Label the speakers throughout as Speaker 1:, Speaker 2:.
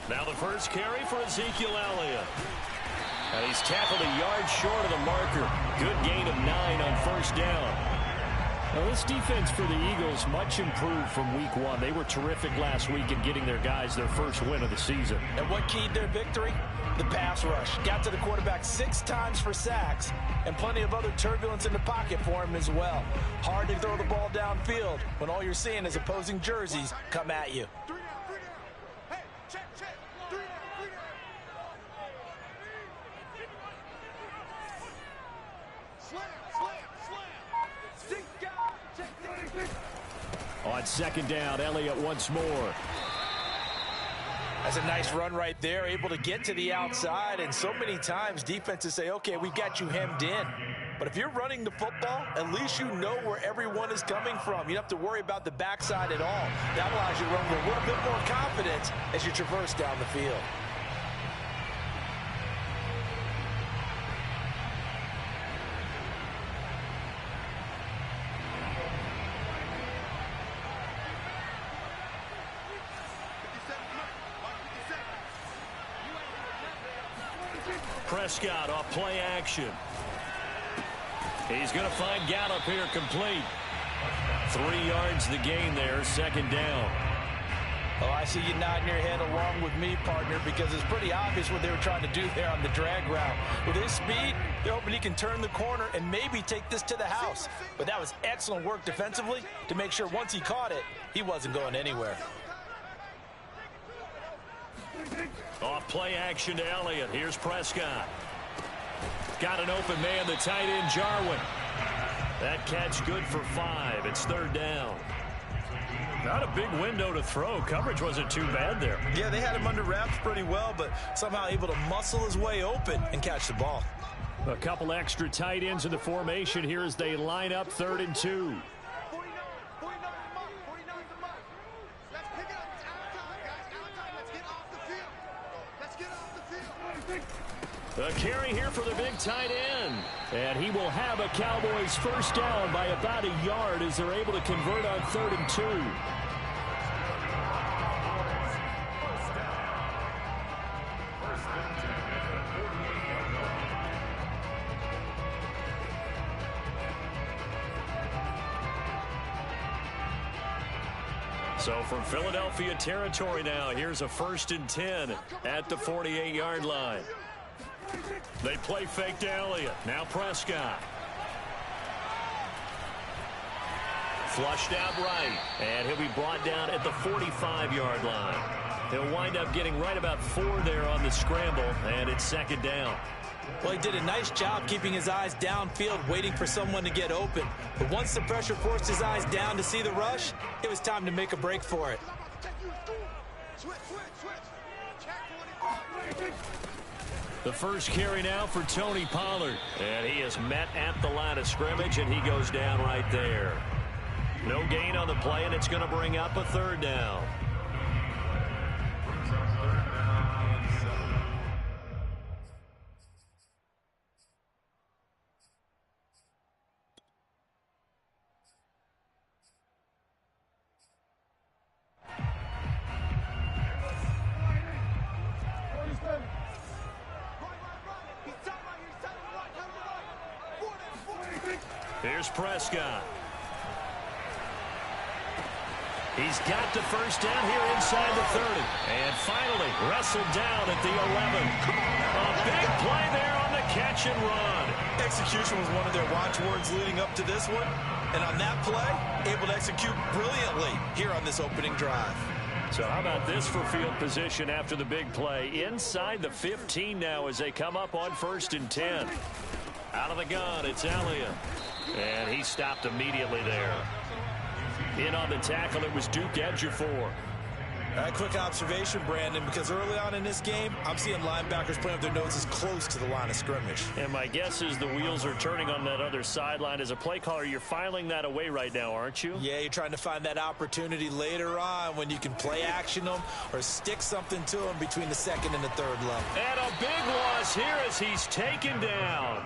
Speaker 1: Now the first carry for Ezekiel Elliott. And he's tackled a yard short of the marker. Good gain of 9 on first down. Now this defense for the Eagles much improved from week 1. They were terrific last week in getting their guys their first win of the season.
Speaker 2: And what keyed their victory? The pass rush. Got to the quarterback 6 times for sacks, and plenty of other turbulence in the pocket for him as well. Hard to throw the ball downfield when all you're seeing is opposing jerseys come at you.
Speaker 1: On second down, Elliott once more.
Speaker 2: That's a nice run right there, able to get to the outside, and so many times defenses say, okay, we've got you hemmed in. But if you're running the football, at least you know where everyone is coming from. You don't have to worry about the backside at all. That allows you to run with a little bit more confidence as you traverse down the field.
Speaker 1: Prescott off play action. He's going to find Gotw here complete. 3 yards the gain there, second down.
Speaker 2: Oh, I see you nodding your head along with me, partner, because it's pretty obvious what they were trying to do there on the drag route. With his speed, they're hoping he can turn the corner and maybe take this to the house. But that was excellent work defensively to make sure once he caught it, he wasn't going anywhere.
Speaker 1: Off play action to Elliott. Here's Prescott. Got an open man, the tight end, Jarwin. That catch good for 5. It's third down. Not a big window to throw. Coverage wasn't too bad there.
Speaker 2: Yeah, they had him under wraps pretty well, but somehow able to muscle his way open and catch the ball.
Speaker 1: A couple extra tight ends in the formation here as they line up 3rd and 2. A carry here for the big tight end. And he will have a Cowboys first down by about a yard as they're able to convert on 3rd and 2. So from Philadelphia territory now, here's a 1st and 10 at the 48-yard line. They play fake to Elliott. Now Prescott. Flushed out right. And he'll be brought down at the 45-yard line. He'll wind up getting right about 4 there on the scramble, and it's 2nd down.
Speaker 2: Well, he did a nice job keeping his eyes downfield, waiting for someone to get open. But once the pressure forced his eyes down to see the rush, it was time to make a break for it.
Speaker 1: The first carry now for Tony Pollard. And he is met at the line of scrimmage, and he goes down right there. No gain on the play, and it's going to bring up a 3rd down. Here's Prescott. He's got the first down here inside the 30. And finally wrestled down at the 11. A big play there on the catch and run.
Speaker 2: Execution was one of their watchwords leading up to this one. And on that play, able to execute brilliantly here on this opening drive.
Speaker 1: So how about this for field position after the big play? Inside the 15 now as they come up on 1st and 10. Out of the gun, it's Elliott. And he stopped immediately there. In on the tackle, it was Duke Ejiofor.
Speaker 2: A quick observation, Brandon, because early on in this game, I'm seeing linebackers playing with their noses close to the line of scrimmage.
Speaker 1: And my guess is the wheels are turning on that other sideline. As a play caller, you're filing that away right now, aren't you?
Speaker 2: Yeah, you're trying to find that opportunity later on when you can play action them or stick something to them between the 2nd and the 3rd level.
Speaker 1: And a big loss here as he's taken down.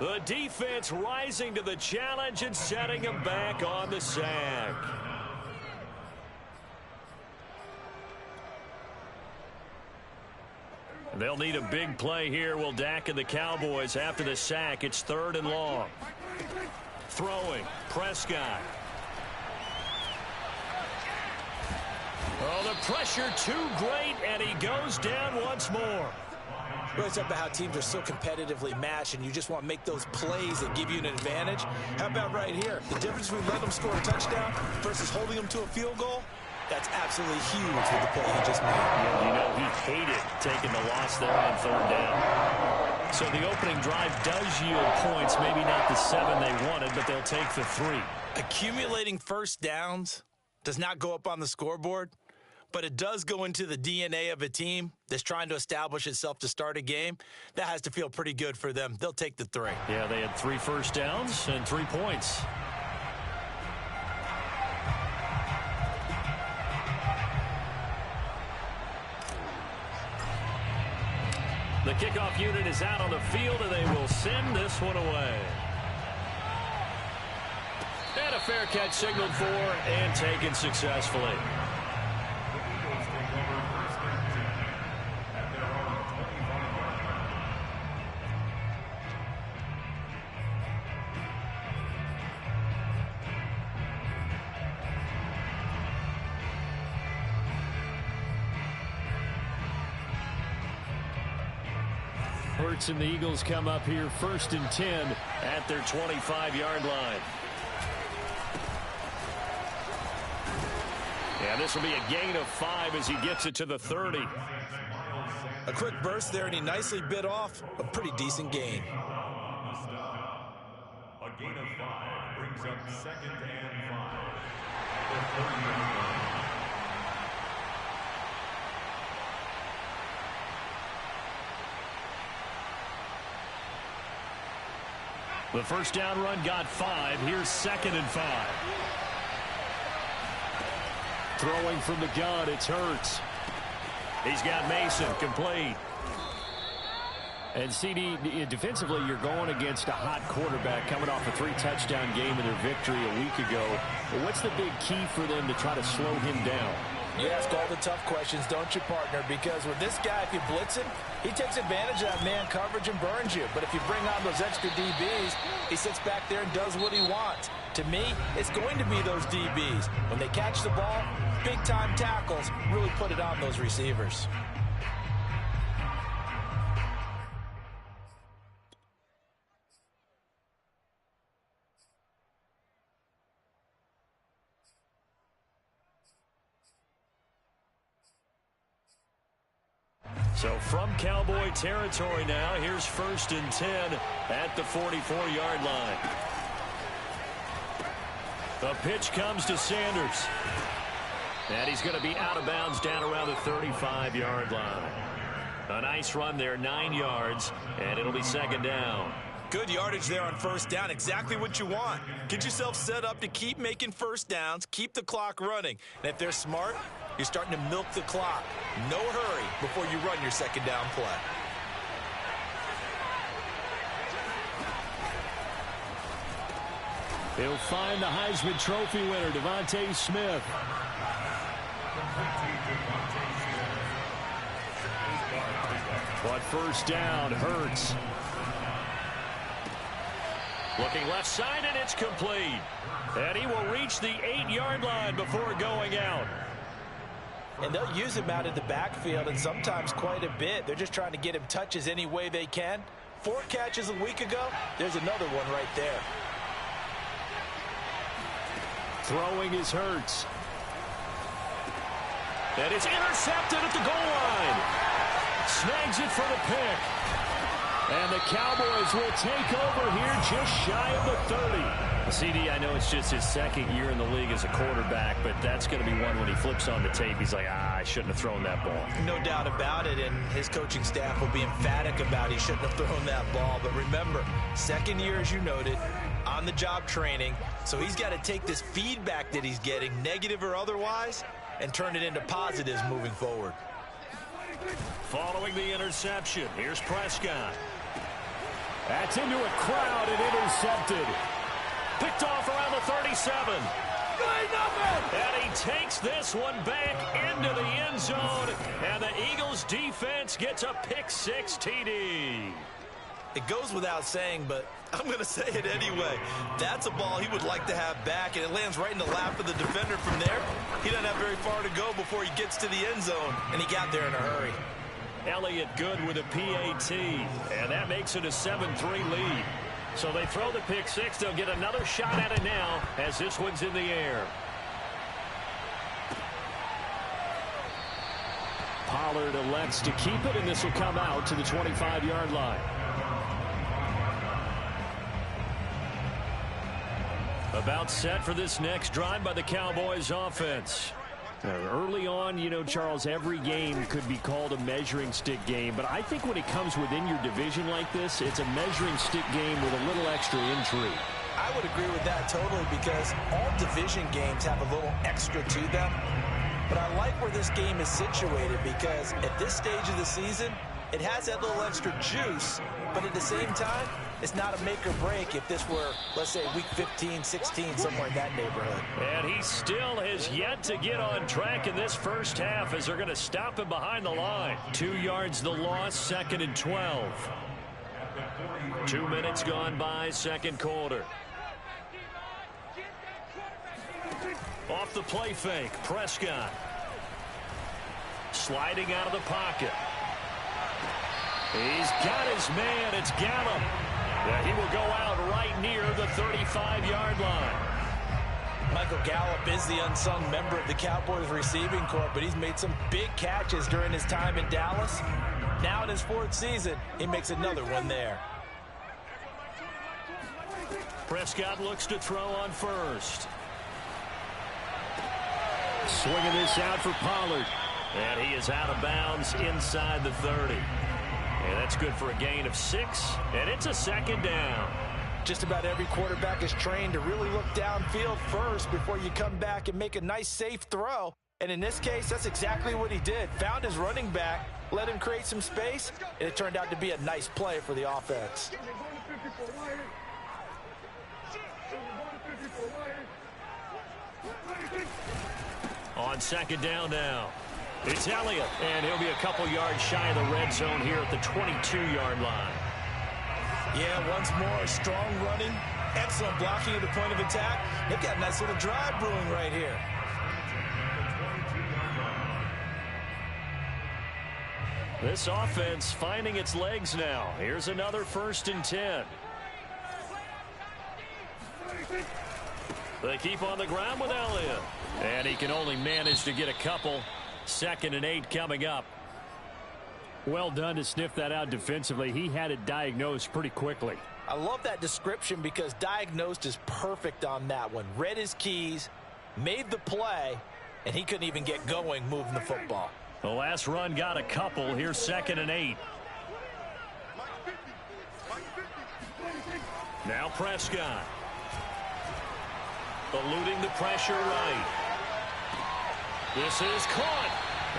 Speaker 1: The defense rising to the challenge and setting him back on the sack. They'll need a big play here. Will Dak and the Cowboys after the sack. It's 3rd and long. Throwing. Prescott. Oh, the pressure too great, and he goes down once more.
Speaker 2: Really talk about how teams are so competitively matched, and you just want to make those plays that give you an advantage. How about right here? The difference between letting them score a touchdown versus holding them to a field goal? That's absolutely huge with the play he just made.
Speaker 1: Yeah, you know, he hated taking the loss there on 3rd down. So the opening drive does yield points, maybe not the 7 they wanted, but they'll take the 3.
Speaker 2: Accumulating first downs does not go up on the scoreboard, but it does go into the DNA of a team that's trying to establish itself to start a game. That has to feel pretty good for them. They'll take the 3.
Speaker 1: Yeah, they had 3 first downs and 3 points. The kickoff unit is out on the field, and they will send this one away. And a fair catch signaled for and taken successfully. Hurts and the Eagles come up here 1st and 10 at their 25-yard line. Yeah, this will be a gain of 5 as he gets it to the 30.
Speaker 2: A quick burst there, and he nicely bit off a pretty decent gain.
Speaker 3: A gain of 5 brings up 2nd and 5.
Speaker 1: The first down run got 5. Here's 2nd and 5. Throwing from the gun, it's Hurts. He's got Mason, complete. And CD, defensively, you're going against a hot quarterback coming off a 3-touchdown game in their victory a week ago. But what's the big key for them to try to slow him down?
Speaker 2: You ask all the tough questions, don't you, partner? Because with this guy, if you blitz him, he takes advantage of that man coverage and burns you. But if you bring on those extra DBs, he sits back there and does what he wants. To me, it's going to be those DBs. When they catch the ball, big-time tackles really put it on those receivers.
Speaker 1: So from Cowboy territory now, here's 1st and 10 at the 44-yard line. The pitch comes to Sanders. And he's going to be out of bounds down around the 35-yard line. A nice run there, 9 yards, and it'll be 2nd down.
Speaker 2: Good yardage there on 1st down, exactly what you want. Get yourself set up to keep making first downs, keep the clock running. And if they're smart, you're starting to milk the clock. No hurry before you run your 2nd down play.
Speaker 1: He'll find the Heisman Trophy winner, Devontae Smith. But first down, Hurts. Looking left side, and it's complete. And he will reach the 8-yard line before going out.
Speaker 2: And they'll use him out in the backfield, and sometimes quite a bit. They're just trying to get him touches any way they can. 4 catches a week ago. There's another one right there.
Speaker 1: Throwing is Hurts. And it's intercepted at the goal line. Snags it for the pick. And the Cowboys will take over here just shy of the 30. CD, I know it's just his 2nd year in the league as a quarterback, but that's going to be one when he flips on the tape. He's like, I shouldn't have thrown that ball.
Speaker 2: No doubt about it, and his coaching staff will be emphatic about he shouldn't have thrown that ball. But remember, 2nd year, as you noted, on-the-job training. So he's got to take this feedback that he's getting, negative or otherwise, and turn it into positives moving forward.
Speaker 1: Following the interception, here's Prescott. That's into a crowd and intercepted. Picked off around the 37. And he takes this one back into the end zone. And the Eagles defense gets a pick-6 TD.
Speaker 2: It goes without saying, but I'm going to say it anyway. That's a ball he would like to have back, and it lands right in the lap of the defender from there. He doesn't have very far to go before he gets to the end zone, and he got there in a hurry.
Speaker 1: Elliott good with a PAT, and that makes it a 7-3 lead. So they throw the pick-6. They'll get another shot at it now as this one's in the air. Pollard elects to keep it, and this will come out to the 25-yard line. About set for this next drive by the Cowboys offense. Early on, you know, Charles, every game could be called a measuring stick game. But I think when it comes within your division like this, it's a measuring stick game with a little extra intrigue.
Speaker 2: I would agree with that totally because all division games have a little extra to them. But I like where this game is situated because at this stage of the season, it has that little extra juice. But at the same time, it's not a make or break if this were, let's say, week 15, 16, somewhere in that neighborhood.
Speaker 1: And he still has yet to get on track in this first half as they're going to stop him behind the line. 2 yards the loss, 2nd and 12. 2 minutes gone by, second quarter. Off the play fake, Prescott. Sliding out of the pocket. He's got his man, it's Gotw. He will go out right near the 35-yard line.
Speaker 2: Michael Gallup is the unsung member of the Cowboys receiving corps, but he's made some big catches during his time in Dallas. Now in his 4th season, he makes another one there.
Speaker 1: Prescott looks to throw on first. Swinging this out for Pollard. And he is out of bounds inside the 30. And that's good for a gain of 6. And it's a 2nd down.
Speaker 2: Just about every quarterback is trained to really look downfield first before you come back and make a nice, safe throw. And in this case, that's exactly what he did. Found his running back, let him create some space, and it turned out to be a nice play for the offense.
Speaker 1: On 2nd down now. It's Elliott, and he'll be a couple yards shy of the red zone here at the 22-yard line.
Speaker 2: Yeah, once more, strong running, excellent blocking at the point of attack. They've got a nice little drive brewing right here.
Speaker 1: This offense finding its legs now. Here's another 1st and 10. They keep on the ground with Elliott. And he can only manage to get a couple. 2nd and 8 coming up. Well done to sniff that out defensively. He had it diagnosed pretty quickly.
Speaker 2: I love that description because diagnosed is perfect on that one. Read his keys, made the play, and he couldn't even get going moving the football.
Speaker 1: The last run got a couple. Here's 2nd and 8. Now Prescott. Eluding the pressure right. This is caught.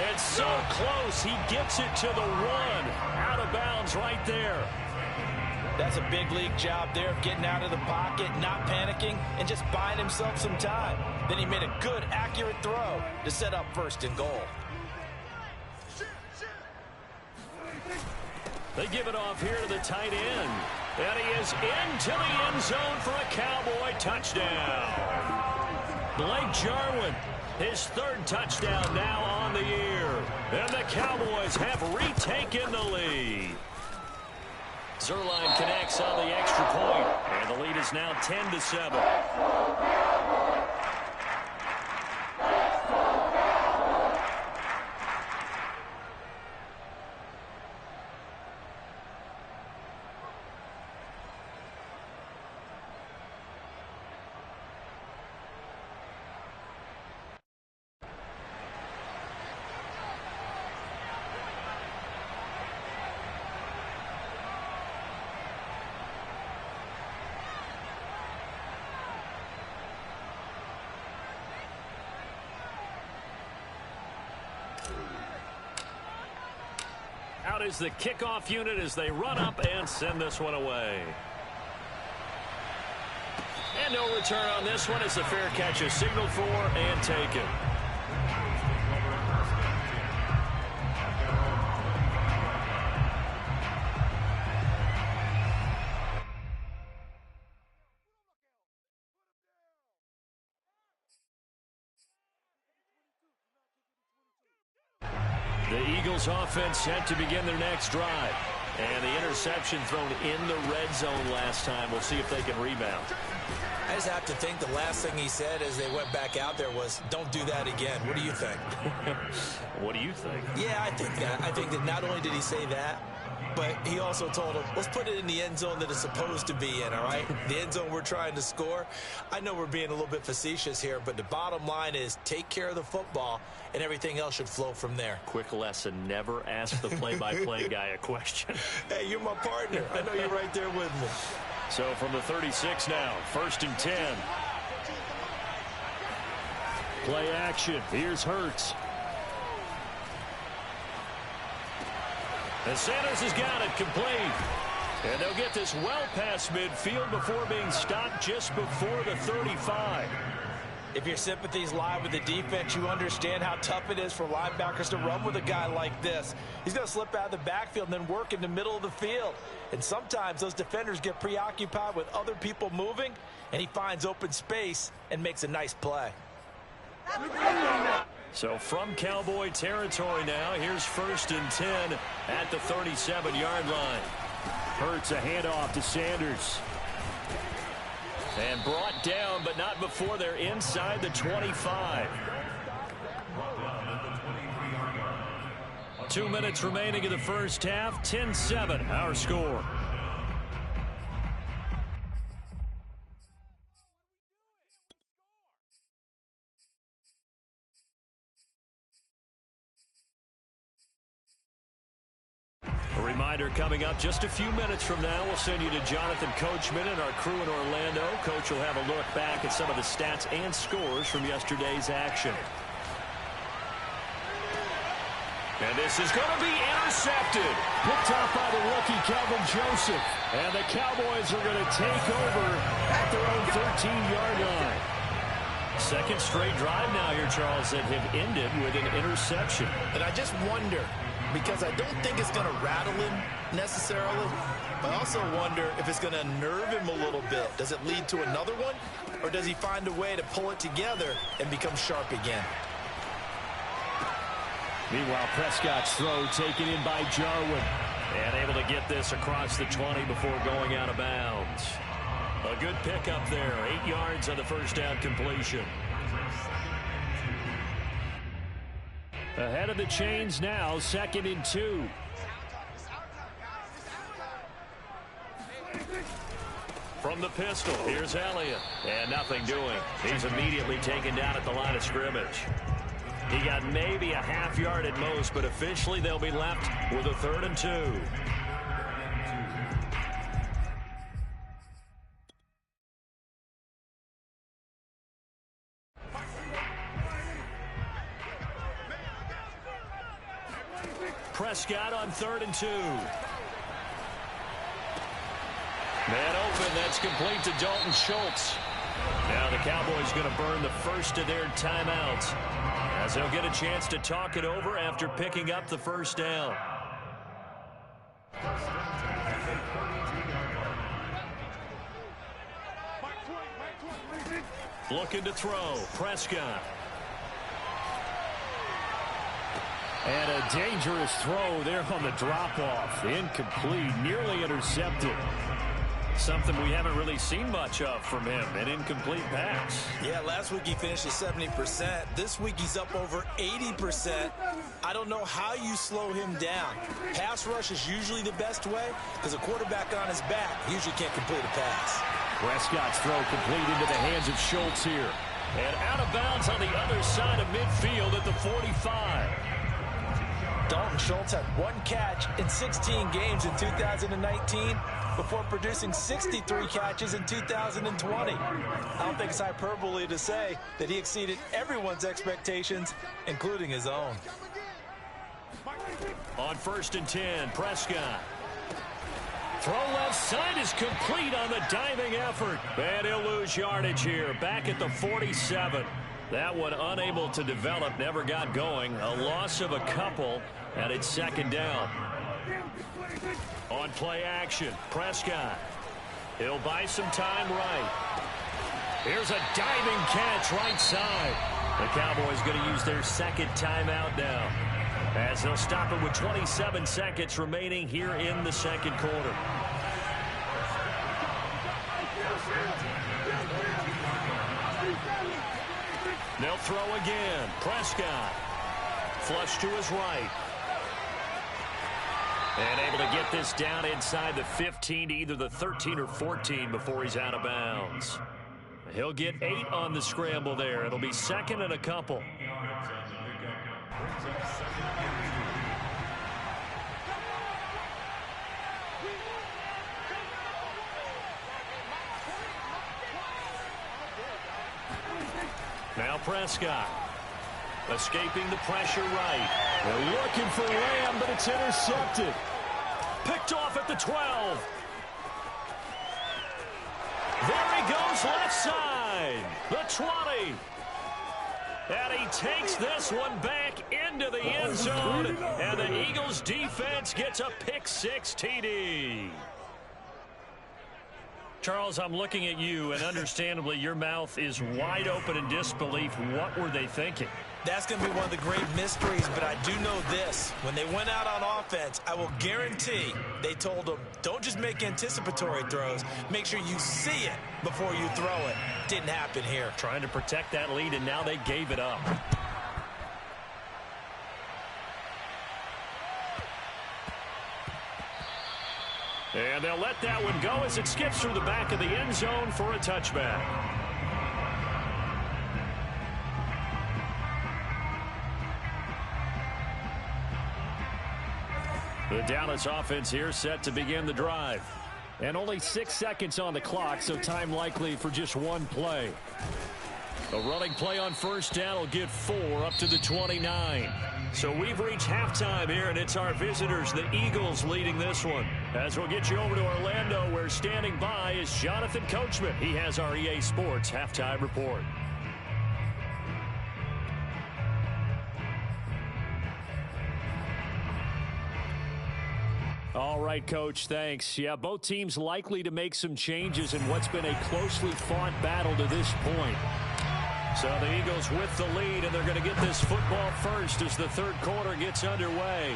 Speaker 1: It's so close. He gets it to the 1. Out of bounds right there.
Speaker 2: That's a big league job there of getting out of the pocket, not panicking, and just buying himself some time. Then he made a good, accurate throw to set up 1st and goal.
Speaker 1: They give it off here to the tight end. And he is into the end zone for a Cowboy touchdown. Blake Jarwin, his 3rd touchdown now on the year. And the Cowboys have retaken the lead. Zerline connects on the extra point, and the lead is now 10-7. Out is the kickoff unit as they run up and send this one away. And no return on this one as the fair catch is signaled for and taken. The Eagles offense set to begin their next drive. And the interception thrown in the red zone last time. We'll see if they can rebound.
Speaker 2: I just have to think the last thing he said as they went back out there was, don't do that again. What do you think?
Speaker 1: What do you think?
Speaker 2: Yeah, I think that. I think that not only did he say that, but he also told him, let's put it in the end zone that it's supposed to be in, all right? The end zone we're trying to score. I know we're being a little bit facetious here, but the bottom line is take care of the football, and everything else should flow from there.
Speaker 1: Quick lesson, never ask the play-by-play guy a question.
Speaker 2: Hey, you're my partner. I know you're right there with me.
Speaker 1: So from the 36 now, 1st and 10. Play action. Here's Hurts. And Sanders has got it complete. And they'll get this well past midfield before being stopped just before the 35.
Speaker 2: If your sympathies lie with the defense, you understand how tough it is for linebackers to run with a guy like this. He's going to slip out of the backfield and then work in the middle of the field. And sometimes those defenders get preoccupied with other people moving, and he finds open space and makes a nice play.
Speaker 1: So from Cowboy territory now, here's 1st and 10 at the 37-yard line. Hurts a handoff to Sanders. And brought down, but not before they're inside the 25. 2 minutes remaining in the first half. 10-7, our score. A reminder coming up just a few minutes from now. We'll send you to Jonathan Coachman and our crew in Orlando. Coach will have a look back at some of the stats and scores from yesterday's action. And this is going to be intercepted. Picked off by the rookie, Kelvin Joseph. And the Cowboys are going to take over at their own 13-yard line. Second straight drive now here, Charles, that have ended with an interception.
Speaker 2: And I just wonder, because I don't think it's going to rattle him necessarily, but I also wonder if it's going to nerve him a little bit. Does it lead to another one, or does he find a way to pull it together and become sharp again?
Speaker 1: Meanwhile, Prescott's throw taken in by Jarwin. And able to get this across the 20 before going out of bounds. A good pickup there. 8 yards on the first down completion. Ahead of the chains now, 2nd and 2. From the pistol, here's Elliott. And nothing doing. He's immediately taken down at the line of scrimmage. He got maybe a half yard at most, but officially they'll be left with a 3rd and 2. Prescott on 3rd and 2. Man open, that's complete to Dalton Schultz. Now the Cowboys going to burn the first of their timeouts as they'll get a chance to talk it over after picking up the first down. Looking to throw, Prescott. And a dangerous throw there on the drop-off. Incomplete, nearly intercepted. Something we haven't really seen much of from him, an incomplete pass.
Speaker 2: Yeah, last week he finished at 70%. This week he's up over 80%. I don't know how you slow him down. Pass rush is usually the best way because a quarterback on his back usually can't complete a pass.
Speaker 1: Prescott's throw complete into the hands of Schultz here. And out of bounds on the other side of midfield at the 45.
Speaker 2: Dalton Schultz had 1 catch in 16 games in 2019 before producing 63 catches in 2020. I don't think it's hyperbole to say that he exceeded everyone's expectations, including his own.
Speaker 1: On 1st and 10, Prescott. Throw left side is complete on the diving effort. And he'll lose yardage here. Back at the 47. That one unable to develop, never got going. A loss of a couple, and it's second down. On play action, Prescott. He'll buy some time right. Here's a diving catch right side. The Cowboys going to use their second timeout now, as they'll stop it with 27 seconds remaining here in the second quarter. They'll throw again. Prescott. Flush to his right. And able to get this down inside the 15 to either the 13 or 14 before he's out of bounds. He'll get 8 on the scramble there. It'll be second and a couple. Now Prescott. Escaping the pressure right. They're looking for Lamb, but it's intercepted. Picked off at the 12. There he goes left side. The 20. And he takes this one back into the end zone. And the Eagles defense gets a pick six TD. Charles, I'm looking at you, and understandably your mouth is wide open in disbelief. What were they thinking?
Speaker 2: That's going to be one of the great mysteries, but I do know this. When they went out on offense, I will guarantee they told them, don't just make anticipatory throws. Make sure you see it before you throw it. Didn't happen here.
Speaker 1: Trying to protect that lead, and now they gave it up. And they'll let that one go as it skips through the back of the end zone for a touchback. The Dallas offense here set to begin the drive. And only 6 seconds on the clock, so time likely for just one play. A running play on first down will get 4 up to the 29. So we've reached halftime here, and it's our visitors, the Eagles, leading this one. As we'll get you over to Orlando, where standing by is Jonathan Coachman. He has our EA Sports halftime report. All right, Coach, thanks. Yeah, both teams likely to make some changes in what's been a closely fought battle to this point. So the Eagles with the lead, and they're going to get this football first as the third quarter gets underway.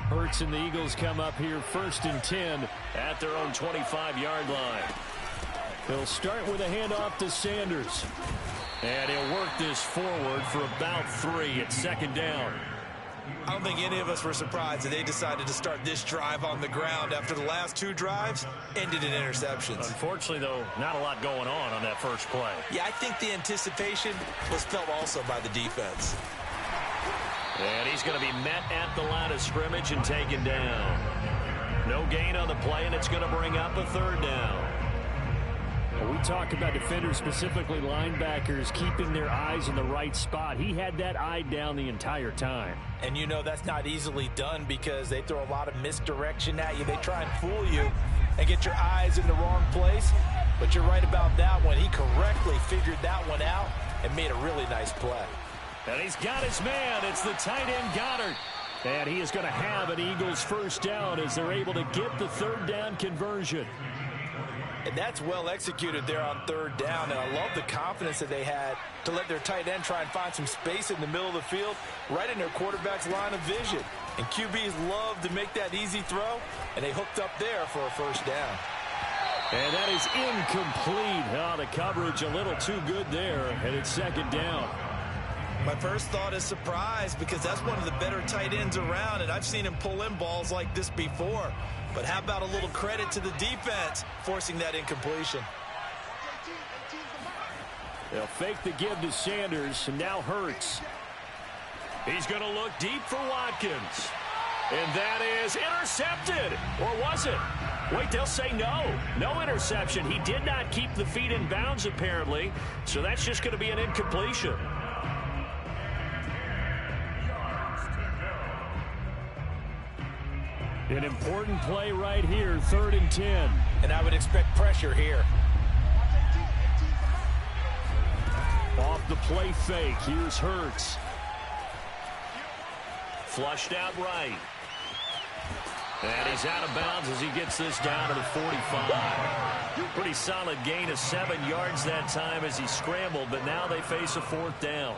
Speaker 1: Hurts and the Eagles come up here first and 10 at their own 25-yard line. They'll start with a handoff to Sanders. And he'll work this forward for about 3 at second down.
Speaker 2: I don't think any of us were surprised that they decided to start this drive on the ground after the last 2 drives ended in interceptions.
Speaker 1: Unfortunately, though, not a lot going on that first play.
Speaker 2: Yeah, I think the anticipation was felt also by the defense.
Speaker 1: And he's going to be met at the line of scrimmage and taken down. No gain on the play, and it's going to bring up a third down. We talk about defenders, specifically linebackers, keeping their eyes in the right spot. He had that eye down the entire time.
Speaker 2: And you know that's not easily done because they throw a lot of misdirection at you. They try and fool you and get your eyes in the wrong place. But you're right about that one. He correctly figured that one out and made a really nice play.
Speaker 1: And he's got his man. It's the tight end, Gotw. And he is going to have an Eagles first down as they're able to get the third down conversion.
Speaker 2: And that's well executed there on third down. And I love the confidence that they had to let their tight end try and find some space in the middle of the field, right in their quarterback's line of vision. And QBs love to make that easy throw, and they hooked up there for a first down.
Speaker 1: And that is incomplete. Oh, the coverage a little too good there, and it's second down.
Speaker 2: My first thought is surprise because that's one of the better tight ends around, and I've seen him pull in balls like this before. But how about a little credit to the defense forcing that incompletion?
Speaker 1: They'll fake the give to Sanders, and now Hurts. He's going to look deep for Watkins. And that is intercepted. Or was it? Wait, they'll say no. No interception. He did not keep the feet in bounds, apparently. So that's just going to be an incompletion. An important play right here, 3rd and 10.
Speaker 2: And I would expect pressure here.
Speaker 1: Off the play fake, here's Hurts. Flushed out right. And he's out of bounds as he gets this down to the 45. Pretty solid gain of 7 yards that time as he scrambled, but now they face a 4th down.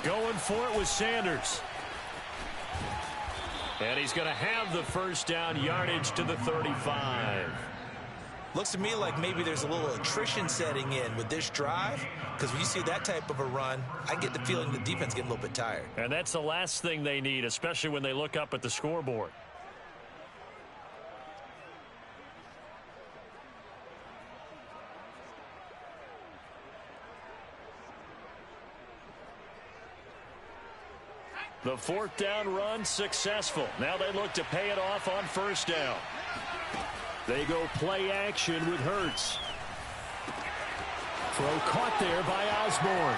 Speaker 1: Going for it with Sanders. And he's going to have the 1st down, yardage to the 35.
Speaker 2: Looks to me like maybe there's a little attrition setting in with this drive, because when you see that type of a run, I get the feeling the defense getting a little bit tired.
Speaker 1: And that's the last thing they need, especially when they look up at the scoreboard. The 4th down run successful. Now they look to pay it off on 1st down. They go play action with Hurts. Throw caught there by Osborne.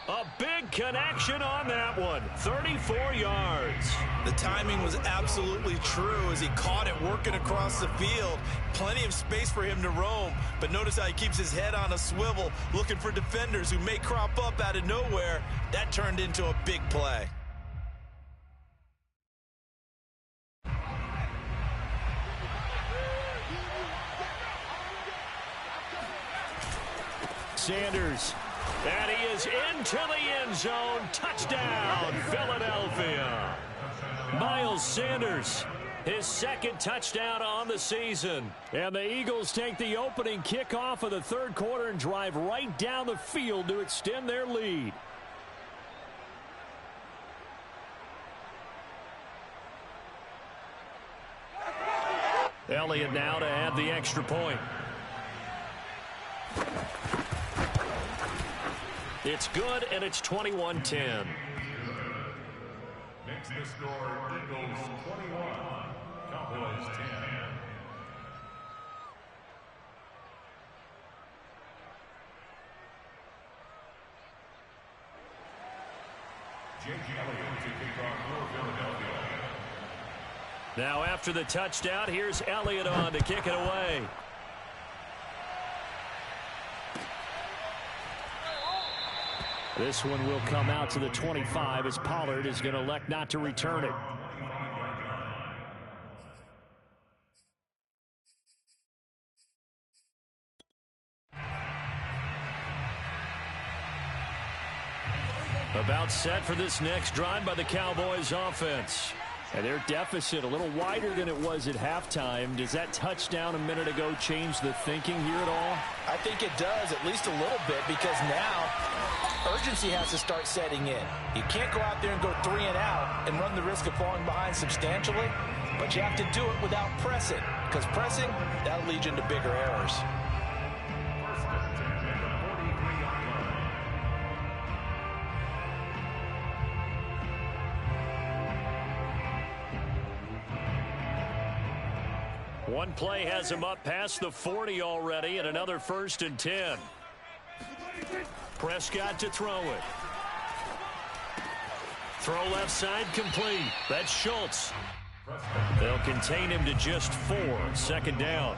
Speaker 1: A big connection on that one. 34 yards.
Speaker 2: The timing was absolutely true as he caught it working across the field. Plenty of space for him to roam. But notice how he keeps his head on a swivel, looking for defenders who may crop up out of nowhere. That turned into a big play.
Speaker 1: Sanders. And he is into the end zone. Touchdown, Philadelphia. Miles Sanders, his 2nd touchdown on the season. And the Eagles take the opening kickoff of the 3rd quarter and drive right down the field to extend their lead. Elliott now to add the extra point. It's good, and it's 21-10.
Speaker 3: Makes the score Eagles 21, Cowboys 10. J.J. Elliott to kick off for Philadelphia.
Speaker 1: Now after the touchdown, here's Elliott on to kick it away. This one will come out to the 25 as Pollard is going to elect not to return it. About set for this next drive by the Cowboys offense. And their deficit a little wider than it was at halftime. Does that touchdown a minute ago change the thinking here at all?
Speaker 2: I think it does, at least a little bit, because now urgency has to start setting in. You can't go out there and go 3 and out and run the risk of falling behind substantially, but you have to do it without pressing, because pressing, that'll lead you into bigger errors.
Speaker 1: One play has him up past the 40 already, and another 1st and 10. Prescott to throw it. Throw left side complete. That's Schultz. They'll contain him to just 4. 2nd down.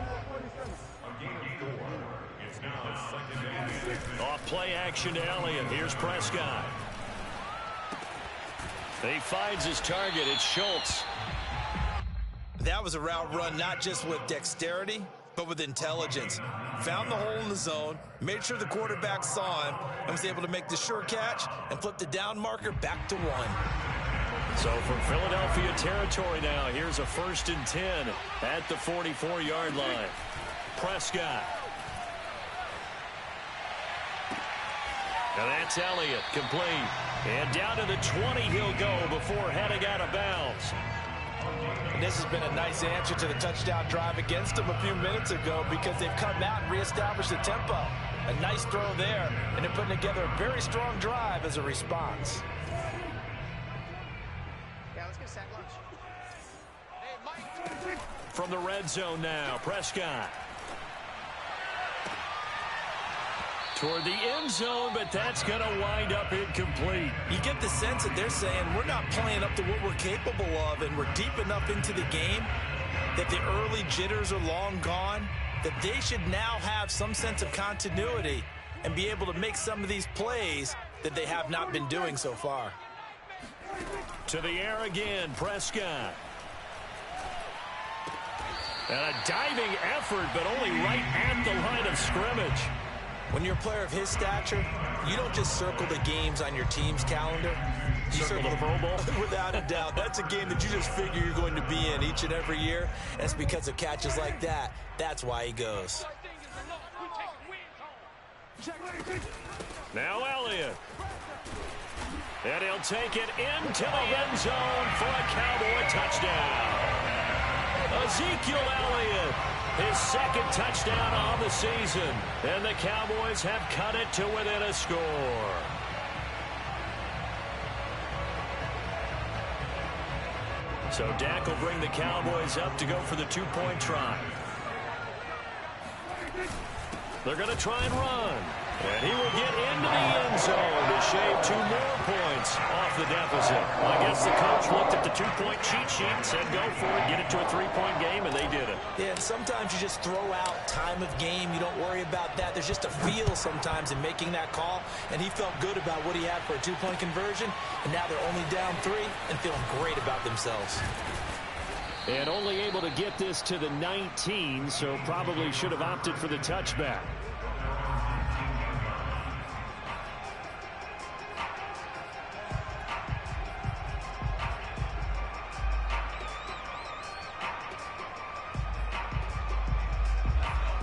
Speaker 1: Off play action to Elliott. Here's Prescott. He finds his target. It's Schultz.
Speaker 2: That was a route run not just with dexterity, but with intelligence. Found the hole in the zone, made sure the quarterback saw him, and was able to make the sure catch and flip the down marker back to 1.
Speaker 1: So from Philadelphia territory now, here's a 1st and 10 at the 44-yard line. Prescott. Now that's Elliott, complete. And down to the 20 he'll go before heading out of bounds.
Speaker 2: And this has been a nice answer to the touchdown drive against them a few minutes ago, because they've come out and reestablished the tempo. A nice throw there, and they're putting together a very strong drive as a response.
Speaker 4: Yeah, let's get sack lunch. Hey, Mike.
Speaker 1: From the red zone now, Prescott. Toward the end zone, but that's going to wind up incomplete.
Speaker 2: You get the sense that they're saying we're not playing up to what we're capable of, and we're deep enough into the game that the early jitters are long gone, that they should now have some sense of continuity and be able to make some of these plays that they have not been doing so far.
Speaker 1: To the air again, Prescott. And a diving effort, but only right at the line of scrimmage.
Speaker 2: When you're a player of his stature, you don't just circle the games on your team's calendar. You
Speaker 1: circle the Pro Bowl?
Speaker 2: Without a doubt. That's a game that you just figure you're going to be in each and every year. And it's because of catches like that. That's why he goes.
Speaker 1: Now Elliott. And he'll take it into the end zone for a Cowboy touchdown. Ezekiel Elliott, his 2nd touchdown on the season. And the Cowboys have cut it to within a score. So Dak will bring the Cowboys up to go for the 2-point try. They're going to try and run. And he will get into the end zone to shave 2 more points off the deficit. Well, I guess the coach looked at the 2-point cheat sheet and said, go for it, get it to a 3-point game, and they did it.
Speaker 2: Yeah, and sometimes you just throw out time of game. You don't worry about that. There's just a feel sometimes in making that call, and he felt good about what he had for a 2-point conversion, and now they're only down 3 and feeling great about themselves.
Speaker 1: And only able to get this to the 19, so probably should have opted for the touchback.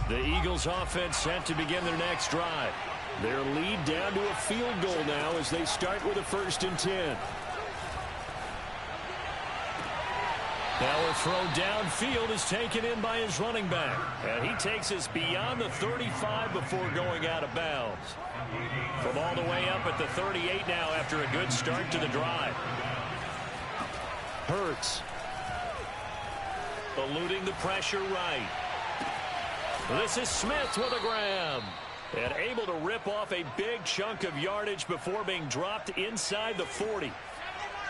Speaker 1: The Eagles offense set to begin their next drive. Their lead down to a field goal now as they start with a 1st and 10. Now a throw downfield is taken in by his running back. And he takes us beyond the 35 before going out of bounds. From all the way up at the 38 now after a good start to the drive. Hurts. Eluding the pressure right. This is Smith with a grab. And able to rip off a big chunk of yardage before being dropped inside the 40.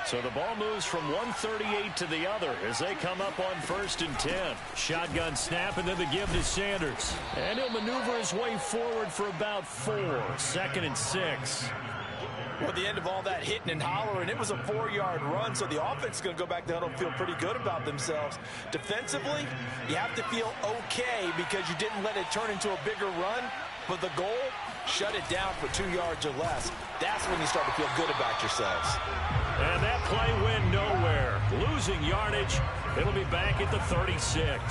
Speaker 1: So the ball moves from 138 to the other as they come up on 1st and 10. Shotgun snap and then the give to Sanders. And he'll maneuver his way forward for about 4. 2nd and 6.
Speaker 2: Well, at the end of all that hitting and hollering, it was a 4-yard run, so the offense is going to go back down and feel pretty good about themselves. Defensively, you have to feel okay because you didn't let it turn into a bigger run, but the goal, shut it down for 2 yards or less. That's when you start to feel good about yourselves.
Speaker 1: And that play went nowhere. Losing yardage. It'll be back at the 36.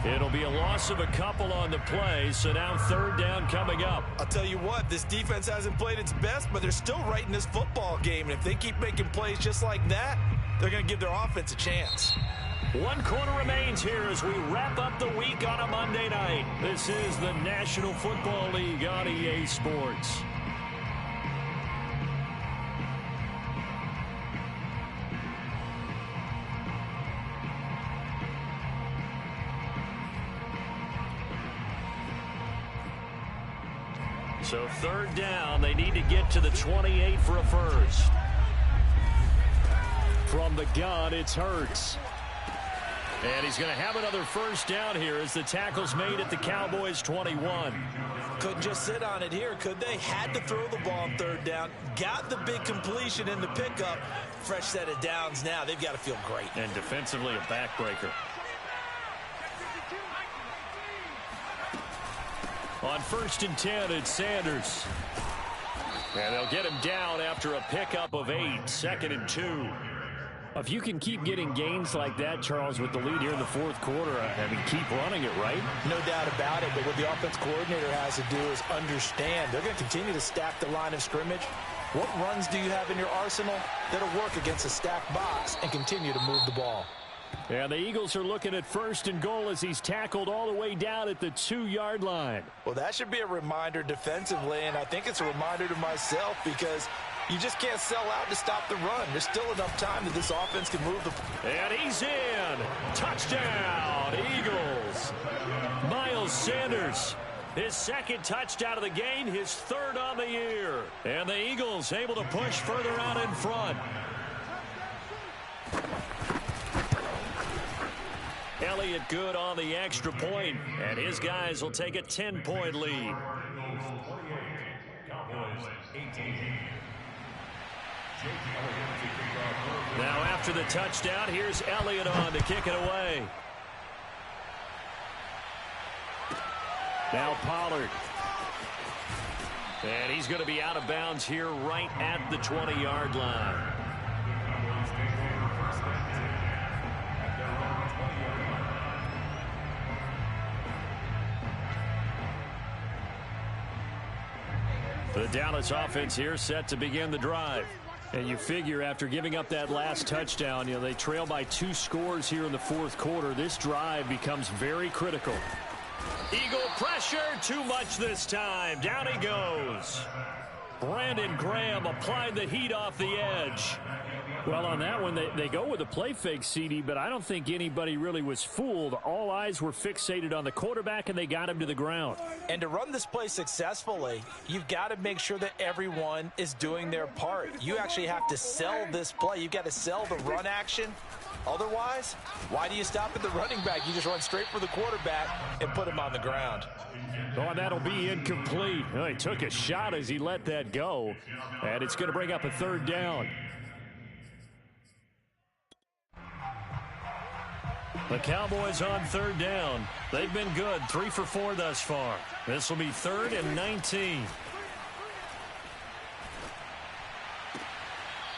Speaker 1: It'll be a loss of a couple on the play, so now third down coming up.
Speaker 2: I'll tell you what, this defense hasn't played its best, but they're still right in this football game. And if they keep making plays just like that, they're going to give their offense a chance.
Speaker 1: 1 quarter remains here as we wrap up the week on a Monday night. This is the National Football League on EA Sports. So third down, they need to get to the 28 for a first. From the gun, it's Hurts. And he's going to have another first down here as the tackle's made at the Cowboys' 21.
Speaker 2: Couldn't just sit on it here, could they? Had to throw the ball on third down. Got the big completion in the pickup. Fresh set of downs now. They've got to feel great.
Speaker 1: And defensively, a backbreaker. On 1st and 10, it's Sanders. And they'll get him down after a pickup of 8, 2nd and 2. If you can keep getting gains like that, Charles, with the lead here in the fourth quarter, I mean, keep running it, right?
Speaker 2: No doubt about it, but what the offense coordinator has to do is understand they're going to continue to stack the line of scrimmage. What runs do you have in your arsenal that'll work against a stacked box and continue to move the ball?
Speaker 1: And the Eagles are looking at 1st and goal as he's tackled all the way down at the 2-yard line.
Speaker 2: Well, that should be a reminder defensively, and I think it's a reminder to myself because you just can't sell out to stop the run. There's still enough time that this offense can move the...
Speaker 1: And he's in. Touchdown, Eagles. Miles Sanders, his 2nd touchdown of the game, his 3rd on the year. And the Eagles able to push further out in front. Elliott good on the extra point, and his guys will take a 10-point lead. Now after the touchdown, here's Elliott on to kick it away. Now Pollard. And he's going to be out of bounds here right at the 20-yard line. The Dallas offense here set to begin the drive. And you figure after giving up that last touchdown, they trail by 2 scores here in the fourth quarter. This drive becomes very critical. Eagle pressure, too much this time. Down he goes. Brandon Graham applied the heat off the edge. Well, on that one, they go with a play fake, CD, but I don't think anybody really was fooled. All eyes were fixated on the quarterback, and they got him to the ground.
Speaker 2: And to run this play successfully, you've got to make sure that everyone is doing their part. You actually have to sell this play. You've got to sell the run action. Otherwise, why do you stop at the running back? You just run straight for the quarterback and put him on the ground.
Speaker 1: Oh, and that'll be incomplete. Oh, he took a shot as he let that go, and it's going to bring up a 3rd down. The Cowboys on 3rd down. They've been good, 3 for 4 thus far. This will be 3rd and 19.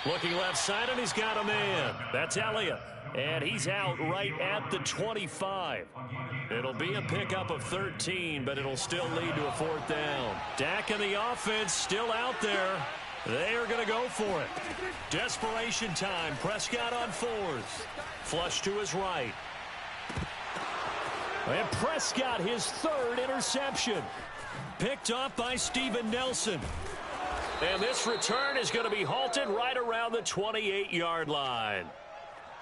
Speaker 1: Looking left side, and he's got a man. That's Elliott. And he's out right at the 25. It'll be a pickup of 13, but it'll still lead to a 4th down. Dak and the offense still out there. They are going to go for it. Desperation time. Prescott on 4th. Flush to his right. And Prescott, his 3rd interception. Picked up by Steven Nelson. And this return is going to be halted right around the 28-yard line.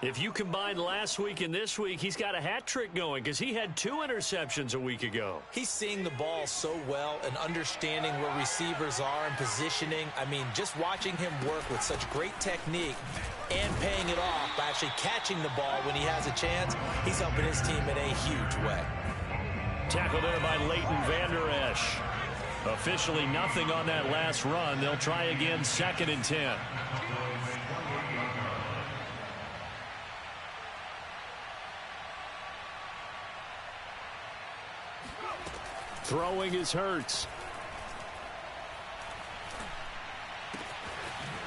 Speaker 1: If you combine last week and this week, he's got a hat trick going because he had 2 interceptions a week ago.
Speaker 2: He's seeing the ball so well and understanding where receivers are and positioning. I mean, just watching him work with such great technique and paying it off by actually catching the ball when he has a chance, he's helping his team in a huge way.
Speaker 1: Tackled there by Leighton Vander Esch. Officially nothing on that last run. They'll try again, 2nd and 10. Throwing is Hurts.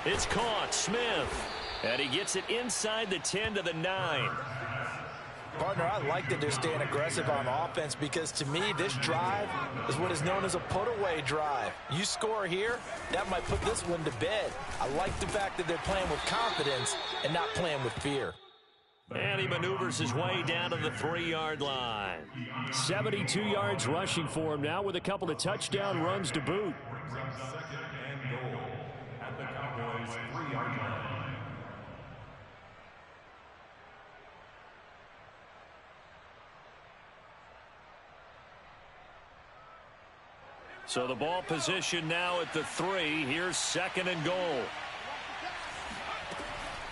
Speaker 1: It's caught, Smith. And he gets it inside the 10 to the 9.
Speaker 2: Partner, I like that they're staying aggressive on offense because to me, this drive is what is known as a put-away drive. You score here, that might put this one to bed. I like the fact that they're playing with confidence and not playing with fear.
Speaker 1: And he maneuvers his way down to the 3-yard line. 72 yards rushing for him now with a couple of touchdown runs to boot.
Speaker 3: Second and goal at the Cowboys' 3-yard line.
Speaker 1: So the ball position now at the 3. Here's second and goal.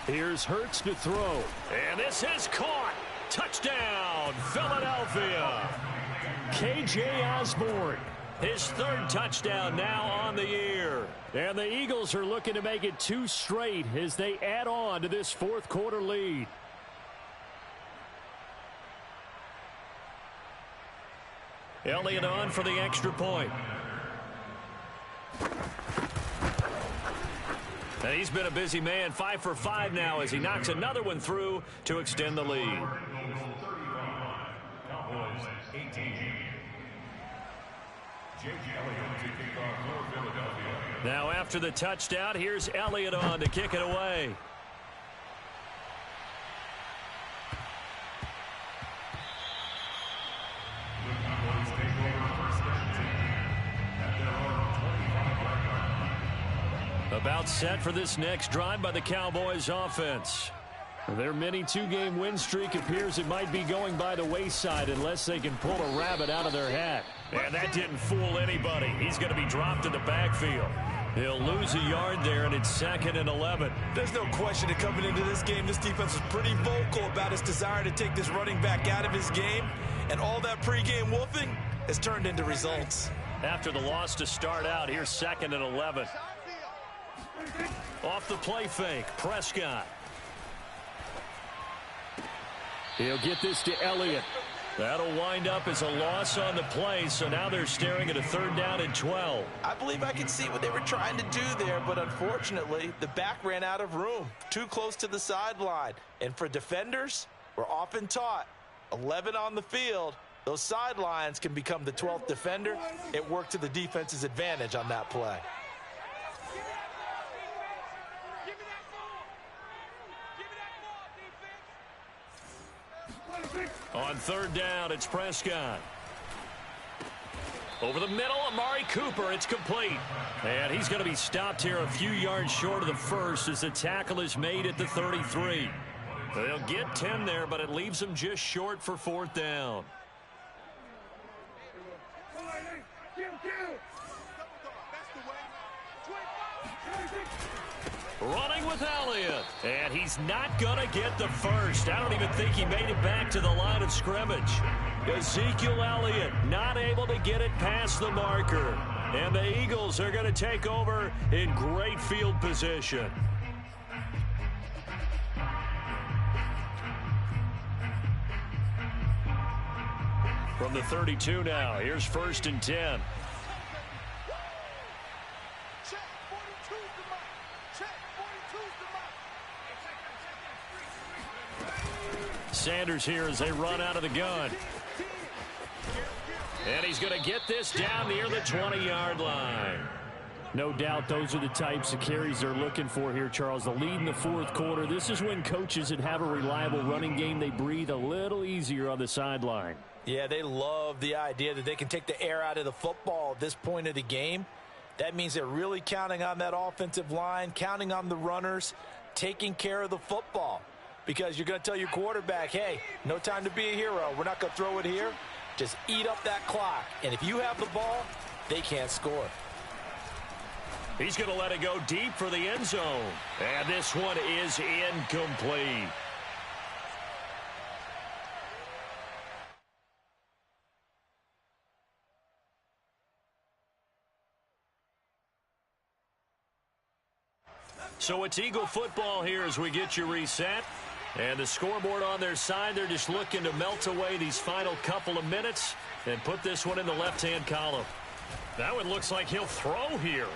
Speaker 1: Here's Hurts to throw. And this is caught. Touchdown, Philadelphia. K.J. Osborne, his 3rd touchdown now on the year. And the Eagles are looking to make it 2 straight as they add on to this 4th quarter lead. Elliott on for the extra point. And he's been a busy man, 5 for 5 now as he knocks another one through to extend the lead.
Speaker 3: Cowboys 18.
Speaker 1: Now after the touchdown, here's Elliott on to kick it away. About set for this next drive by the Cowboys offense. Their mini 2-game win streak appears it might be going by the wayside unless they can pull a rabbit out of their hat. And that didn't fool anybody. He's going to be dropped in the backfield. He'll lose a yard there, and it's 2nd and 11.
Speaker 2: There's no question that coming into this game, this defense was pretty vocal about its desire to take this running back out of his game. And all that pregame wolfing has turned into results.
Speaker 1: After the loss to start out, here's 2nd and 11. Off the play fake, Prescott. He'll get this to Elliott. That'll wind up as a loss on the play, so now they're staring at a 3rd down and 12.
Speaker 2: I believe I can see what they were trying to do there, but unfortunately, the back ran out of room, too close to the sideline. And for defenders, we're often taught, 11 on the field, those sidelines can become the 12th defender. It worked to the defense's advantage on that play.
Speaker 1: On 3rd down, it's Prescott. Over the middle, Amari Cooper. It's complete. And he's going to be stopped here a few yards short of the 1st as the tackle is made at the 33. They'll get 10 there, but it leaves them just short for 4th down. Running with Elliott, and he's not going to get the 1st. I don't even think he made it back to the line of scrimmage. Ezekiel Elliott not able to get it past the marker. And the Eagles are going to take over in great field position. From the 32 now, here's 1st and 10. Sanders here as they run out of the gun. And he's going to get this down near the 20-yard line. No doubt those are the types of carries they're looking for here, Charles. The lead in the 4th quarter. This is when coaches that have a reliable running game, they breathe a little easier on the sideline.
Speaker 2: Yeah, they love the idea that they can take the air out of the football at this point of the game. That means they're really counting on that offensive line, counting on the runners, taking care of the football. Because you're going to tell your quarterback, hey, no time to be a hero. We're not going to throw it here. Just eat up that clock. And if you have the ball, they can't score.
Speaker 1: He's going to let it go deep for the end zone. And this one is incomplete. So it's Eagle football here as we get you reset. And the scoreboard on their side, they're just looking to melt away these final couple of minutes and put this one in the left-hand column. That one looks like he'll throw here.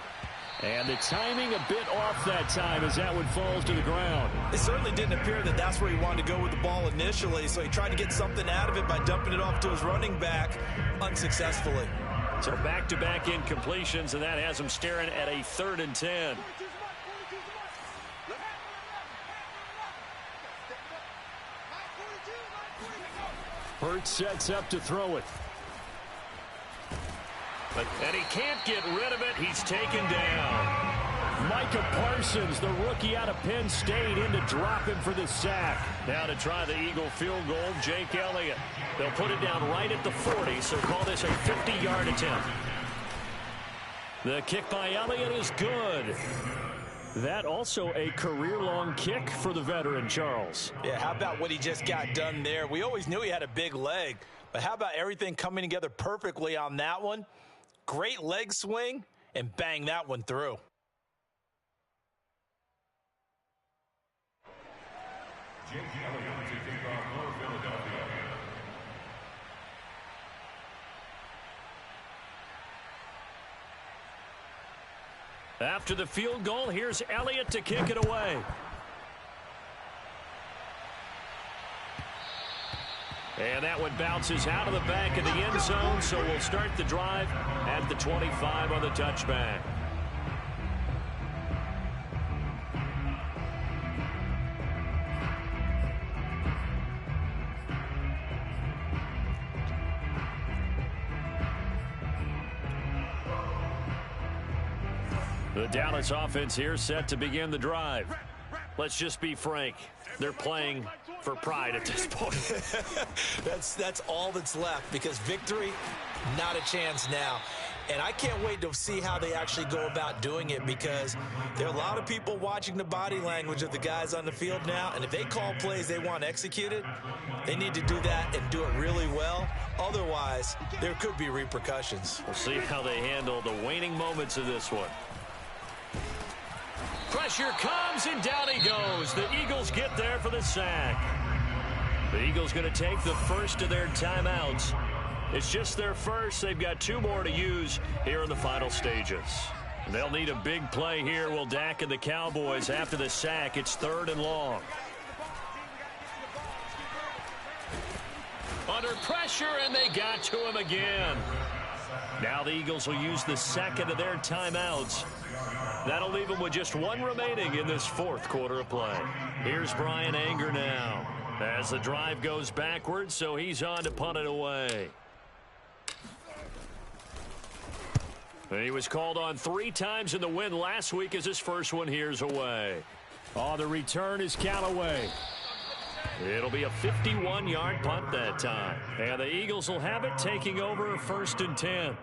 Speaker 1: And the timing a bit off that time as that one falls to the ground.
Speaker 2: It certainly didn't appear that that's where he wanted to go with the ball initially, so he tried to get something out of it by dumping it off to his running back unsuccessfully.
Speaker 1: So back-to-back incompletions, and that has him staring at a 3rd and 10. Hurts sets up to throw it. And he can't get rid of it. He's taken down. Micah Parsons, the rookie out of Penn State, in to drop him for the sack. Now to try the Eagle field goal, Jake Elliott. They'll put it down right at the 40, so call this a 50-yard attempt. The kick by Elliott is good. That also a career-long kick for the veteran, Charles.
Speaker 2: Yeah, how about what he just got done there? We always knew he had a big leg, but how about everything coming together perfectly on that one? Great leg swing, and bang that one through.
Speaker 3: Jake Elliott to kick off for Philadelphia.
Speaker 1: After the field goal, here's Elliott to kick it away. And that one bounces out of the back of the end zone, so we'll start the drive at the 25 on the touchback. The Dallas offense here set to begin the drive. Let's just be frank. They're playing for pride at this point.
Speaker 2: That's all that's left, because victory, not a chance now. And I can't wait to see how they actually go about doing it, because there are a lot of people watching the body language of the guys on the field now, and if they call plays they want executed, they need to do that and do it really well. Otherwise, there could be repercussions.
Speaker 1: We'll see how they handle the waning moments of this one. Pressure comes, and down he goes. The Eagles get there for the sack. The Eagles going to take the first of their timeouts. It's just their first. They've got 2 more to use here in the final stages. They'll need a big play here. Will Dak and the Cowboys after the sack. It's 3rd and long. Under pressure, and they got to him again. Now the Eagles will use the second of their timeouts. That'll leave them with just 1 remaining in this 4th quarter of play. Here's Brian Anger now as the drive goes backwards, so he's on to punt it away. And he was called on 3 times in the win last week as his first one here's away. Oh, the return is Callaway. It'll be a 51-yard punt that time. And the Eagles will have it, taking over 1st and 10.